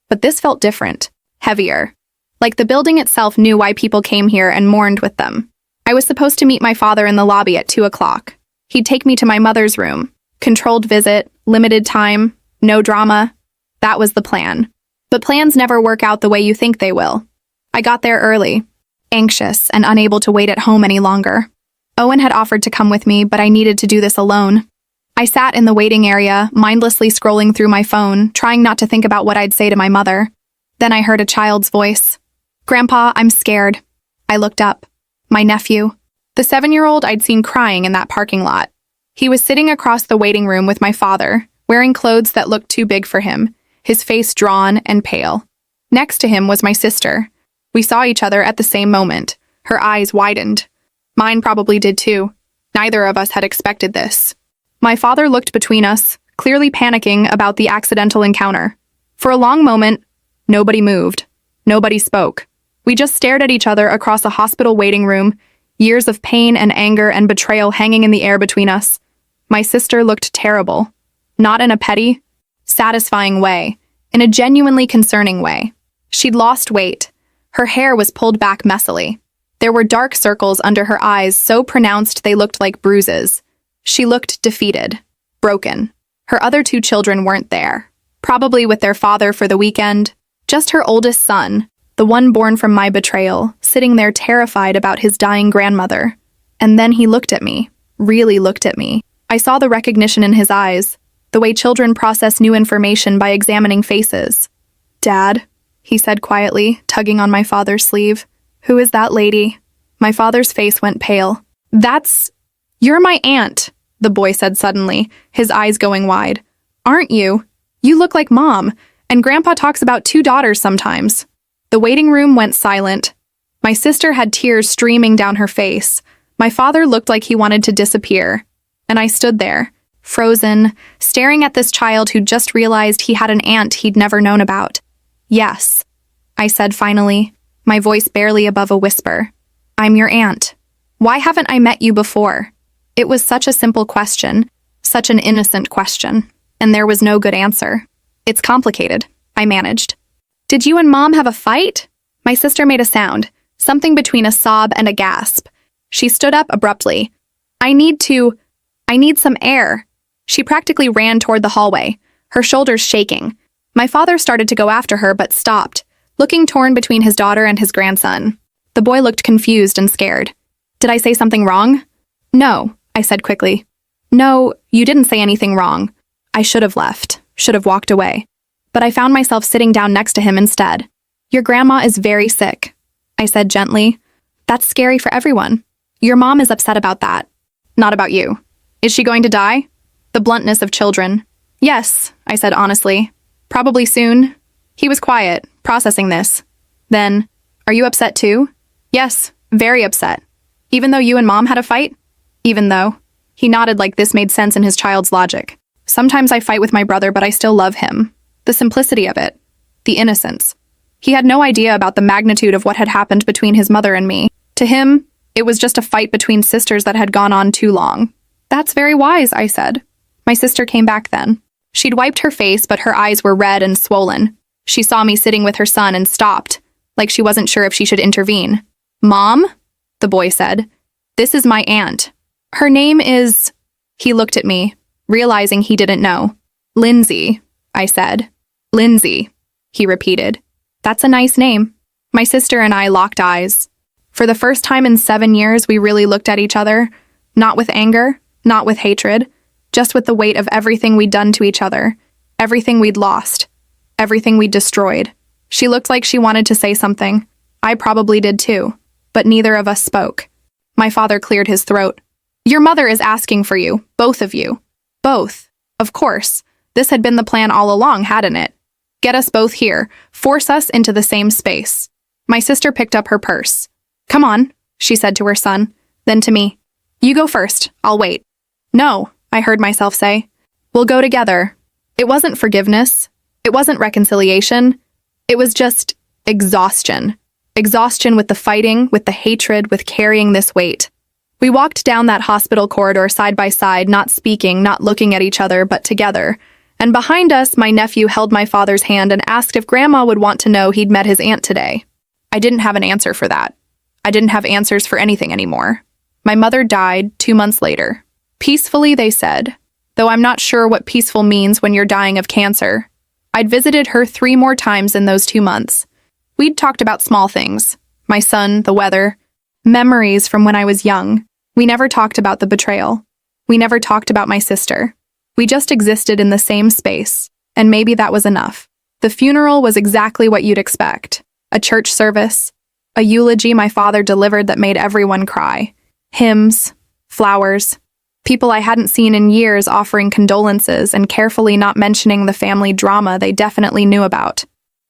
But this felt different, heavier. Like the building itself knew why people came here and mourned with them. I was supposed to meet my father in the lobby at 2 o'clock. He'd take me to my mother's room. Controlled visit, limited time, no drama. That was the plan. But plans never work out the way you think they will. I got there early, anxious and unable to wait at home any longer. Owen had offered to come with me, but I needed to do this alone. I sat in the waiting area, mindlessly scrolling through my phone, trying not to think about what I'd say to my mother. Then I heard a child's voice. "Grandpa, I'm scared." I looked up. My nephew. The 7-year-old I'd seen crying in that parking lot. He was sitting across the waiting room with my father, wearing clothes that looked too big for him, his face drawn and pale. Next to him was my sister. We saw each other at the same moment. Her eyes widened. Mine probably did too. Neither of us had expected this. My father looked between us, clearly panicking about the accidental encounter. For a long moment, nobody moved. Nobody spoke. We just stared at each other across a hospital waiting room, years of pain and anger and betrayal hanging in the air between us. My sister looked terrible. Not in a petty, satisfying way, in a genuinely concerning way. She'd lost weight. Her hair was pulled back messily. There were dark circles under her eyes so pronounced they looked like bruises. She looked defeated, broken. Her other 2 children weren't there, probably with their father for the weekend. Just her oldest son, the one born from my betrayal, sitting there terrified about his dying grandmother. And then he looked at me, really looked at me. I saw the recognition in his eyes, the way children process new information by examining faces. "Dad," he said quietly, tugging on my father's sleeve. "Who is that lady?" My father's face went pale. "You're my aunt," the boy said suddenly, his eyes going wide. "Aren't you? You look like Mom, and Grandpa talks about 2 daughters sometimes." The waiting room went silent. My sister had tears streaming down her face. My father looked like he wanted to disappear. And I stood there, frozen, staring at this child who'd just realized he had an aunt he'd never known about. "Yes," I said finally, my voice barely above a whisper. "I'm your aunt. Why haven't I met you before?" It was such a simple question, such an innocent question, and there was no good answer. "It's complicated," I managed. "Did you and Mom have a fight?" My sister made a sound, something between a sob and a gasp. She stood up abruptly. I need some air." She practically ran toward the hallway, her shoulders shaking. My father started to go after her but stopped, looking torn between his daughter and his grandson. The boy looked confused and scared. "Did I say something wrong?" "No," I said quickly. "No, you didn't say anything wrong." I should have left, should have walked away. But I found myself sitting down next to him instead. "Your grandma is very sick," I said gently. "That's scary for everyone. Your mom is upset about that. Not about you. Is she going to die?" The bluntness of children. "Yes," I said honestly. "Probably soon." He was quiet, processing this. Then, "Are you upset too?" "Yes, very upset." "Even though you and Mom had a fight?" "Even though." He nodded like this made sense in his child's logic. "Sometimes I fight with my brother, but I still love him. The simplicity of it. The innocence. He had no idea about the magnitude of what had happened between his mother and me. To him, it was just a fight between sisters that had gone on too long. "That's very wise," I said. My sister came back then. She'd wiped her face, but her eyes were red and swollen. She saw me sitting with her son and stopped, like she wasn't sure if she should intervene. "Mom?" the boy said. "This is my aunt. Her name is—" He looked at me, realizing he didn't know. "Lindsay," I said. "Lindsay," he repeated. "That's a nice name." My sister and I locked eyes. For the first time in 7 years, we really looked at each other, not with anger, not with hatred, just with the weight of everything we'd done to each other, everything we'd lost, everything we'd destroyed. She looked like she wanted to say something. I probably did too, but neither of us spoke. My father cleared his throat. "Your mother is asking for you, both of you." Both. Of course. This had been the plan all along, hadn't it? Get us both here, force us into the same space. My sister picked up her purse. "Come on," she said to her son, then to me. "You go first, I'll wait." "No," I heard myself say. "We'll go together." It wasn't forgiveness. It wasn't reconciliation. It was just exhaustion. Exhaustion with the fighting, with the hatred, with carrying this weight. We walked down that hospital corridor side by side, not speaking, not looking at each other, but together. And behind us, my nephew held my father's hand and asked if Grandma would want to know he'd met his aunt today. I didn't have an answer for that. I didn't have answers for anything anymore. My mother died 2 months later. Peacefully, they said, though I'm not sure what peaceful means when you're dying of cancer. I'd visited her 3 more times in those 2 months. We'd talked about small things. My son, the weather, memories from when I was young. We never talked about the betrayal. We never talked about my sister. We just existed in the same space, and maybe that was enough. The funeral was exactly what you'd expect. A church service, a eulogy my father delivered that made everyone cry. Hymns, flowers, people I hadn't seen in years offering condolences and carefully not mentioning the family drama they definitely knew about.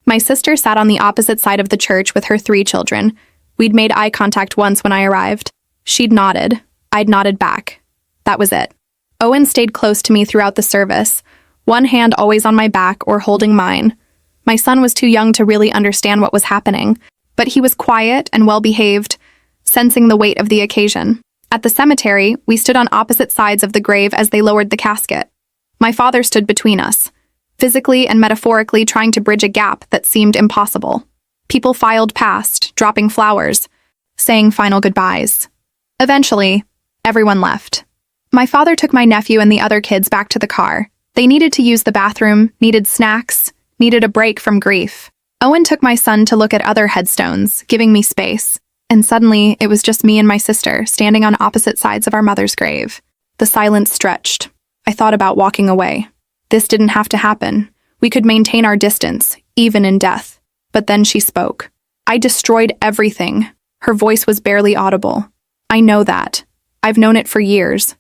My sister sat on the opposite side of the church with her 3 children. We'd made eye contact once when I arrived. She'd nodded. I'd nodded back. That was it. Owen stayed close to me throughout the service, one hand always on my back or holding mine. My son was too young to really understand what was happening, but he was quiet and well-behaved, sensing the weight of the occasion. At the cemetery, we stood on opposite sides of the grave as they lowered the casket. My father stood between us, physically and metaphorically trying to bridge a gap that seemed impossible. People filed past, dropping flowers, saying final goodbyes. Eventually, everyone left. My father took my nephew and the other kids back to the car. They needed to use the bathroom, needed snacks, needed a break from grief. Owen took my son to look at other headstones, giving me space. And suddenly, it was just me and my sister, standing on opposite sides of our mother's grave. The silence stretched. I thought about walking away. This didn't have to happen. We could maintain our distance, even in death. But then she spoke. "I destroyed everything." Her voice was barely audible. "I know that. I've known it for years.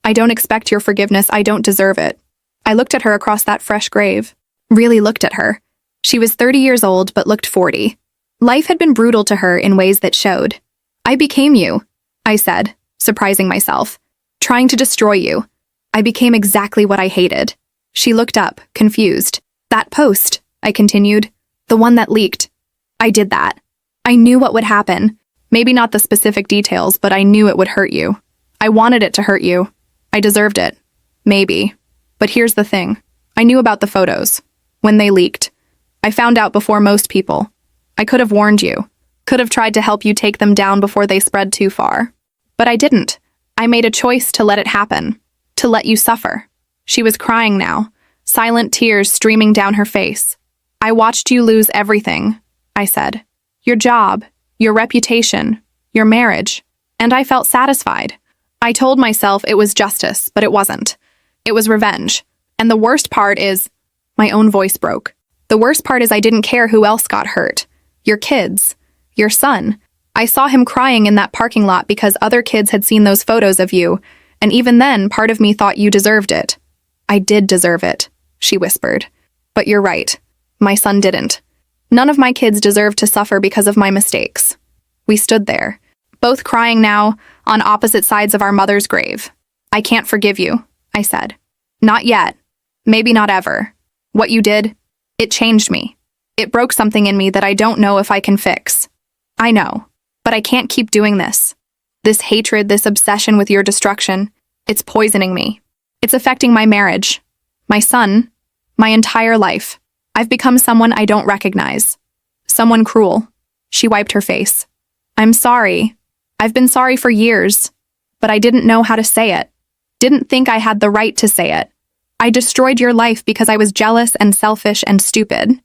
I don't expect your forgiveness. I don't deserve it." I looked at her across that fresh grave. Really looked at her. She was 30 years old, but looked 40. Life had been brutal to her in ways that showed. "I became you," I said, surprising myself. "Trying to destroy you. I became exactly what I hated." She looked up, confused. "That post," I continued. "The one that leaked. I did that. I knew what would happen. Maybe not the specific details, but I knew it would hurt you. I wanted it to hurt you. I deserved it. Maybe. But here's the thing. I knew about the photos. When they leaked. I found out before most people. I could have warned you. Could have tried to help you take them down before they spread too far. But I didn't. I made a choice to let it happen. To let you suffer." She was crying now, silent tears streaming down her face. "I watched you lose everything," I said. "Your job, your reputation, your marriage. And I felt satisfied. I told myself it was justice, but it wasn't. It was revenge. And the worst part is..." My own voice broke. "The worst part is I didn't care who else got hurt. Your kids. Your son. I saw him crying in that parking lot because other kids had seen those photos of you, and even then, part of me thought you deserved it." "I did deserve it," she whispered. "But you're right. My son didn't. None of my kids deserved to suffer because of my mistakes." We stood there, both crying now, on opposite sides of our mother's grave. "I can't forgive you," I said. "Not yet. Maybe not ever. What you did, it changed me. It broke something in me that I don't know if I can fix. I know, but I can't keep doing this. This hatred, this obsession with your destruction, it's poisoning me. It's affecting my marriage, my son, my entire life. I've become someone I don't recognize. Someone cruel. She wiped her face. I'm sorry. I've been sorry for years, but I didn't know how to say it. Didn't think I had the right to say it. I destroyed your life because I was jealous and selfish and stupid.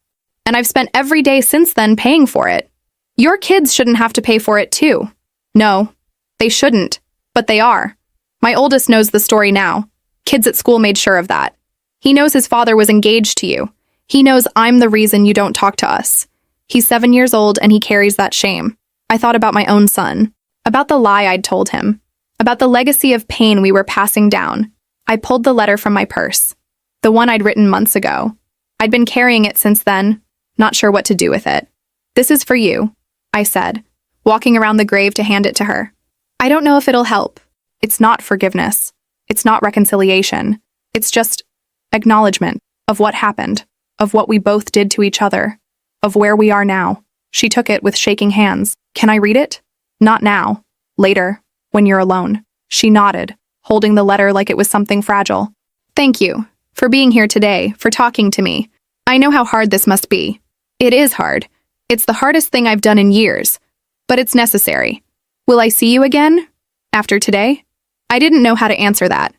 And I've spent every day since then paying for it. Your kids shouldn't have to pay for it too. No, they shouldn't, but they are. My oldest knows the story now. Kids at school made sure of that. He knows his father was engaged to you. He knows I'm the reason you don't talk to us. He's 7 years old and he carries that shame. I thought about my own son, about the lie I'd told him, about the legacy of pain we were passing down. I pulled the letter from my purse, the one I'd written months ago. I'd been carrying it since then, not sure what to do with it. This is for you, I said, walking around the grave to hand it to her. I don't know if it'll help. It's not forgiveness. It's not reconciliation. It's just acknowledgement of what happened, of what we both did to each other, of where we are now. She took it with shaking hands. Can I read it? Not now. Later, when you're alone. She nodded, holding the letter like it was something fragile. Thank you for being here today, for talking to me. I know how hard this must be. It is hard. It's the hardest thing I've done in years, but it's necessary. Will I see you again? After today? I didn't know how to answer that.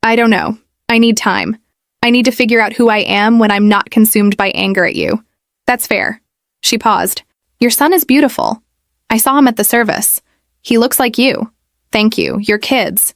I don't know. I need time. I need to figure out who I am when I'm not consumed by anger at you. That's fair. She paused. Your son is beautiful. I saw him at the service. He looks like you. Thank you. Your kids.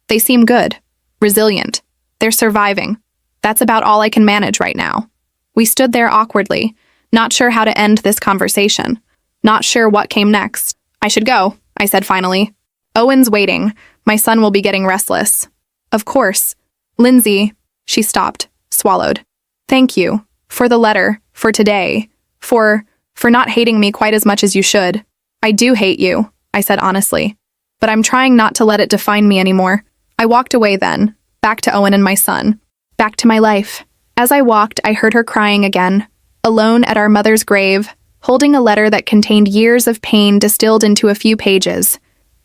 They seem good. Resilient. They're surviving. That's about all I can manage right now. We stood there awkwardly, not sure how to end this conversation. Not sure what came next. I should go, I said finally. Owen's waiting. My son will be getting restless. Of course. Lindsay. She stopped, swallowed. Thank you. For the letter. For today. For not hating me quite as much as you should. I do hate you, I said honestly. But I'm trying not to let it define me anymore. I walked away then, back to Owen and my son. Back to my life. As I walked, I heard her crying again, alone at our mother's grave, holding a letter that contained years of pain distilled into a few pages.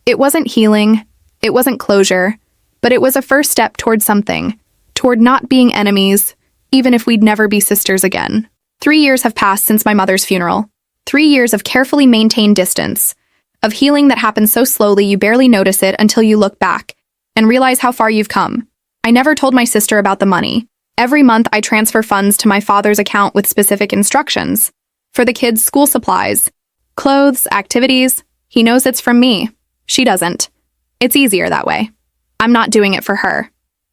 It wasn't healing, it wasn't closure, but it was a first step toward something, toward not being enemies, even if we'd never be sisters again. 3 years have passed since my mother's funeral. 3 years of carefully maintained distance, of healing that happens so slowly you barely notice it until you look back and realize how far you've come. I never told my sister about the money. Every month I transfer funds to my father's account with specific instructions. For the kids' school supplies, clothes, activities. He knows it's from me. She doesn't. It's easier that way. I'm not doing it for her.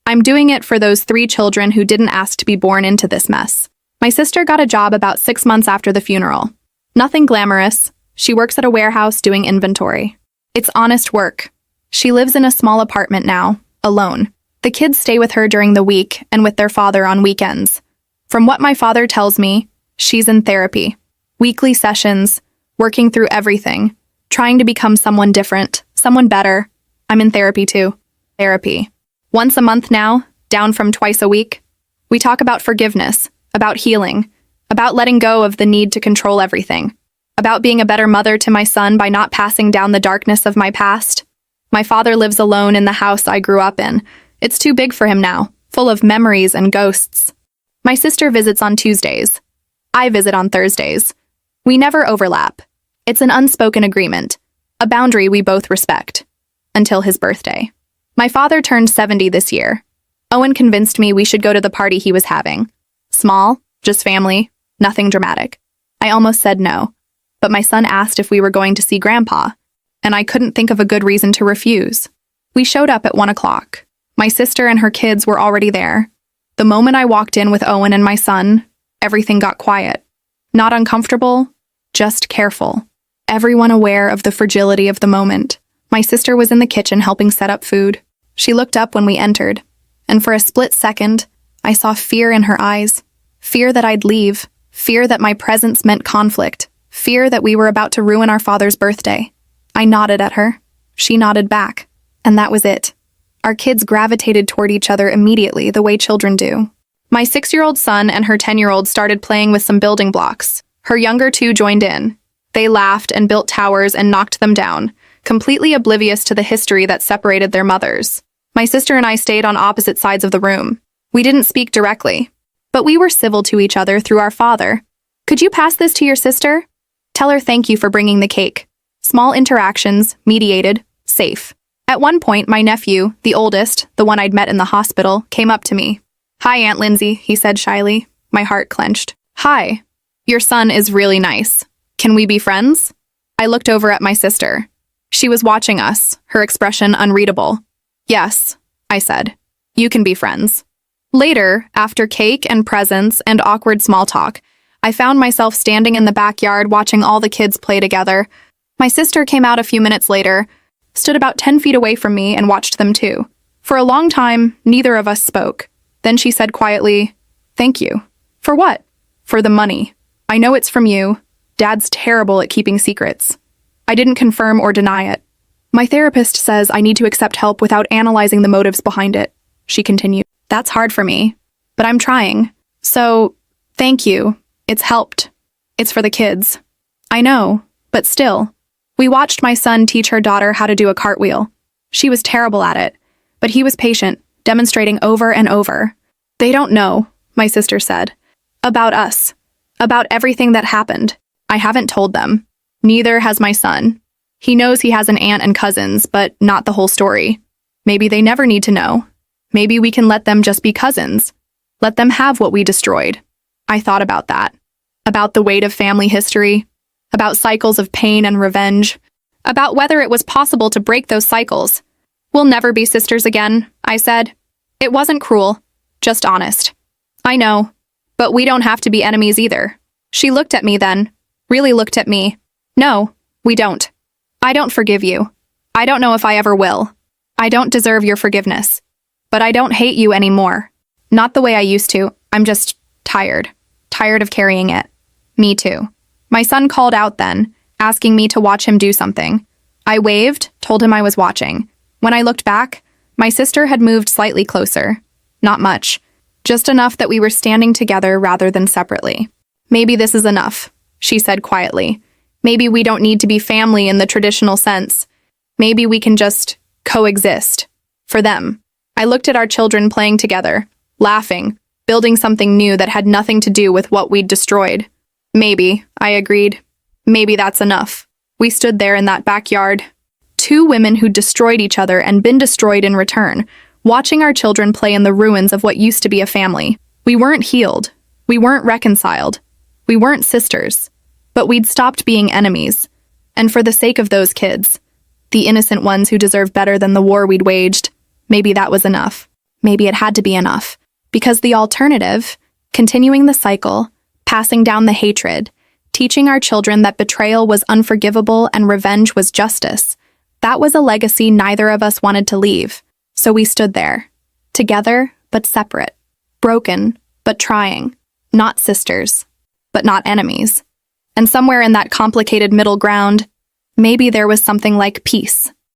I'm doing it for those 3 children who didn't ask to be born into this mess. My sister got a job about 6 months after the funeral. Nothing glamorous. She works at a warehouse doing inventory. It's honest work. She lives in a small apartment now, alone. The kids stay with her during the week and with their father on weekends. From what my father tells me, she's in therapy. Weekly sessions, working through everything, trying to become someone different, someone better. I'm in therapy too. Therapy. Once a month now, down from twice a week. We talk about forgiveness, about healing, about letting go of the need to control everything, about being a better mother to my son by not passing down the darkness of my past. My father lives alone in the house I grew up in. It's too big for him now, full of memories and ghosts. My sister visits on Tuesdays. I visit on Thursdays. We never overlap. It's an unspoken agreement, a boundary we both respect. Until his birthday. My father turned 70 this year. Owen convinced me we should go to the party he was having. Small, just family, nothing dramatic. I almost said no, but my son asked if we were going to see Grandpa, and I couldn't think of a good reason to refuse. We showed up at 1 o'clock. My sister and her kids were already there. The moment I walked in with Owen and my son, everything got quiet. Not uncomfortable, just careful. Everyone aware of the fragility of the moment. My sister was in the kitchen helping set up food. She looked up when we entered, and for a split second, I saw fear in her eyes. Fear that I'd leave. Fear that my presence meant conflict. Fear that we were about to ruin our father's birthday. I nodded at her. She nodded back. And that was it. Our kids gravitated toward each other immediately, the way children do. My 6-year-old son and her 10-year-old started playing with some building blocks. Her younger two joined in. They laughed and built towers and knocked them down, completely oblivious to the history that separated their mothers. My sister and I stayed on opposite sides of the room. We didn't speak directly, but we were civil to each other through our father. Could you pass this to your sister? Tell her thank you for bringing the cake. Small interactions, mediated, safe. At one point, my nephew, the oldest, the one I'd met in the hospital, came up to me. "Hi, Aunt Lindsay," he said shyly. My heart clenched. "Hi. Your son is really nice. Can we be friends?" I looked over at my sister. She was watching us, her expression unreadable. "Yes," I said. "You can be friends." Later, after cake and presents and awkward small talk, I found myself standing in the backyard watching all the kids play together. My sister came out a few minutes later, stood about 10 feet away from me, and watched them too. For a long time, neither of us spoke. Then she said quietly, "Thank you." "For what?" "For the money. I know it's from you. Dad's terrible at keeping secrets." I didn't confirm or deny it. "My therapist says I need to accept help without analyzing the motives behind it," she continued. "That's hard for me, but I'm trying. So, thank you. It's helped. It's for the kids." "I know, but still." We watched my son teach her daughter how to do a cartwheel. She was terrible at it, but he was patient, demonstrating over and over. "They don't know," my sister said. "About us. About everything that happened. I haven't told them. Neither has my son. He knows he has an aunt and cousins, but not the whole story. Maybe they never need to know. Maybe we can let them just be cousins. Let them have what we destroyed." I thought about that. About the weight of family history. About cycles of pain and revenge. About whether it was possible to break those cycles. "We'll never be sisters again," I said. It wasn't cruel, just honest. "I know, but we don't have to be enemies either." She looked at me then, really looked at me. "No, we don't. I don't forgive you. I don't know if I ever will. I don't deserve your forgiveness. But I don't hate you anymore. Not the way I used to. I'm just tired. Tired of carrying it." "Me too." My son called out then, asking me to watch him do something. I waved, told him I was watching. When I looked back, my sister had moved slightly closer. Not much. Just enough that we were standing together rather than separately. "Maybe this is enough," she said quietly. "Maybe we don't need to be family in the traditional sense. Maybe we can just coexist. For them." I looked at our children playing together, laughing, building something new that had nothing to do with what we'd destroyed. "Maybe," I agreed. "Maybe that's enough." We stood there in that backyard. Two women who'd destroyed each other and been destroyed in return, watching our children play in the ruins of what used to be a family. We weren't healed. We weren't reconciled. We weren't sisters. But we'd stopped being enemies. And for the sake of those kids, the innocent ones who deserve better than the war we'd waged, maybe that was enough. Maybe it had to be enough. Because the alternative, continuing the cycle, passing down the hatred, teaching our children that betrayal was unforgivable and revenge was justice, that was a legacy neither of us wanted to leave. So we stood there, together but separate, broken but trying, not sisters, but not enemies. And somewhere in that complicated middle ground, maybe there was something like peace.